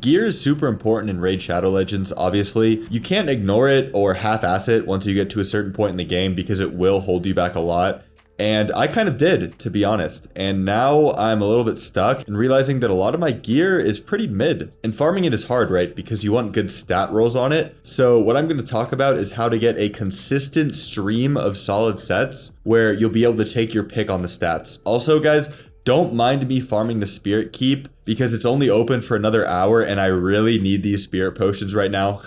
Gear is super important in Raid Shadow Legends, obviously. You can't ignore it or half-ass it once you get to a certain point in the game because it will hold you back a lot. And I kind of did, to be honest. And now I'm a little bit stuck and realizing that a lot of my gear is pretty mid. And farming it is hard, right? Because you want good stat rolls on it. So what I'm going to talk about is how to get a consistent stream of solid sets where you'll be able to take your pick on the stats. Also, guys, don't mind me farming the Spirit Keep because it's only open for another hour and I really need these Spirit Potions right now.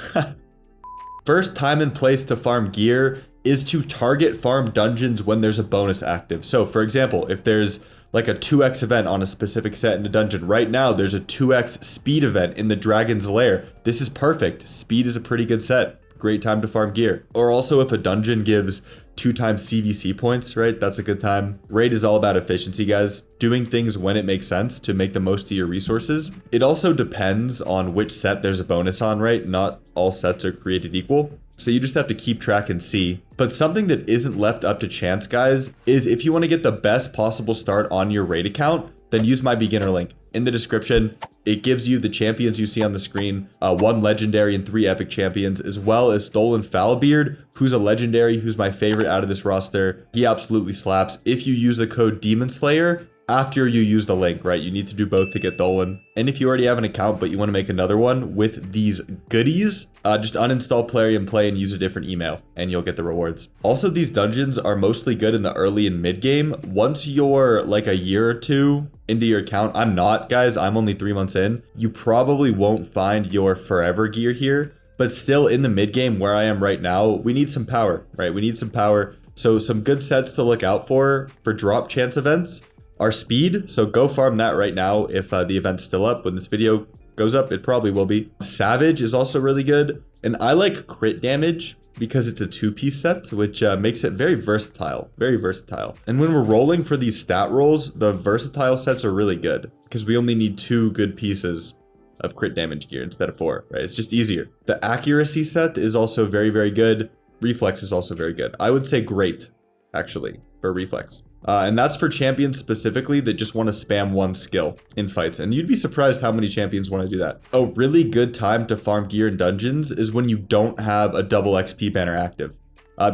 First time and place to farm gear is to target farm dungeons when there's a bonus active. So for example, if there's like a 2x event on a specific set in a dungeon, right now there's a 2x speed event in the Dragon's Lair. This is perfect. Speed is a pretty good set. Great time to farm gear. Or also if a dungeon gives 2 times CVC points, right? That's a good time. Raid is all about efficiency, guys. Doing things when it makes sense to make the most of your resources. It also depends on which set there's a bonus on, right? Not all sets are created equal. So you just have to keep track and see. But something that isn't left up to chance, guys, is if you want to get the best possible start on your raid account, then use my beginner link in the description. It gives you the champions you see on the screen, 1 legendary and 3 epic champions, as well as Stolen Foulbeard, who's a legendary, who's my favorite out of this roster. He absolutely slaps. If you use the code Demon Slayer after you use the link, right? You need to do both to get Dolan. And if you already have an account, but you want to make another one with these goodies, just uninstall Plarium and Play and use a different email and you'll get the rewards. Also, these dungeons are mostly good in the early and mid game. Once you're like a year or 2 into your account, I'm not, guys, I'm only 3 months in. You probably won't find your forever gear here, but still in the mid game where I am right now, we need some power, right? We need some power. So some good sets to look out for drop chance events are speed. So go farm that right now. If the event's still up when this video goes up, it probably will be. Savage is also really good. And I like crit damage because it's a 2-piece set, which makes it very versatile, very versatile. And when we're rolling for these stat rolls, the versatile sets are really good because we only need 2 good pieces of crit damage gear instead of 4, right? It's just easier. The accuracy set is also very, very good. Reflex is also very good. I would say great, actually, for reflex. And that's for champions specifically that just want to spam 1 skill in fights. And you'd be surprised how many champions want to do that. A really good time to farm gear in dungeons is when you don't have a double XP banner active.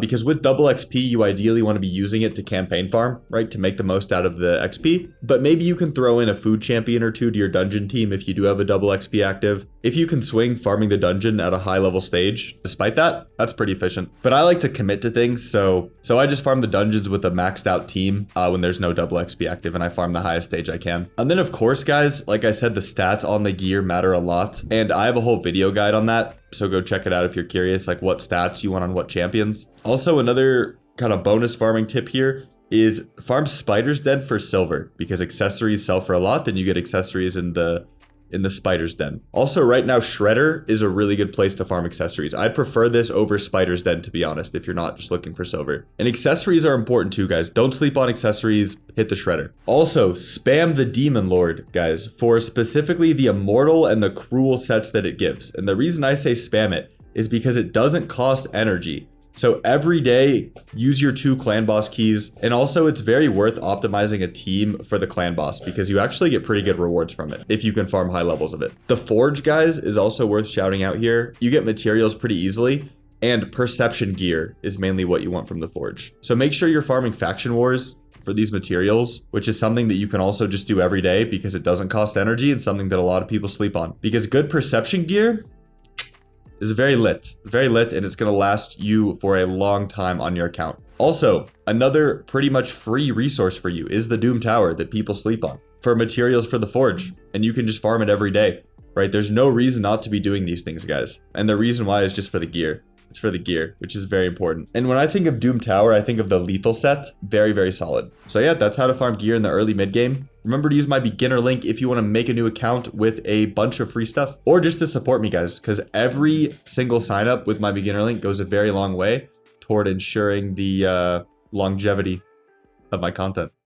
Because with double XP, you ideally want to be using it to campaign farm, right? To make the most out of the XP. But maybe you can throw in a food champion or 2 to your dungeon team if you do have a double XP active. If you can swing farming the dungeon at a high level stage, despite that, that's pretty efficient. But I like to commit to things, so I just farm the dungeons with a maxed out team when there's no double XP active, and I farm the highest stage I can. And then of course, guys, like I said, the stats on the gear matter a lot, and I have a whole video guide on that. So go check it out if you're curious, like what stats you want on what champions. Also, another kind of bonus farming tip here is farm Spider's Den for silver, because accessories sell for a lot, then you get accessories in the Spider's Den. Also, right now, Shredder is a really good place to farm accessories. I'd prefer this over Spider's Den, to be honest, if you're not just looking for silver. And accessories are important too, guys. Don't sleep on accessories, hit the Shredder. Also, spam the Demon Lord, guys, for specifically the Immortal and the Cruel sets that it gives. And the reason I say spam it is because it doesn't cost energy. So every day, use your 2 clan boss keys. And also it's very worth optimizing a team for the clan boss because you actually get pretty good rewards from it if you can farm high levels of it. The Forge, guys, is also worth shouting out here. You get materials pretty easily, and perception gear is mainly what you want from the Forge. So make sure you're farming faction wars for these materials, which is something that you can also just do every day because it doesn't cost energy and something that a lot of people sleep on. Because good perception gear is very lit, and it's going to last you for a long time on your account. Also, another pretty much free resource for you is the Doom Tower that people sleep on for materials for the Forge, and you can just farm it every day, right? There's no reason not to be doing these things, guys. And the reason why is just for the gear. It's for the gear, which is very important. And when I think of Doom Tower, I think of the lethal set. Very, very solid. So yeah, that's how to farm gear in the early mid game. Remember to use my beginner link if you want to make a new account with a bunch of free stuff, or just to support me, guys, because every single sign up with my beginner link goes a very long way toward ensuring the longevity of my content.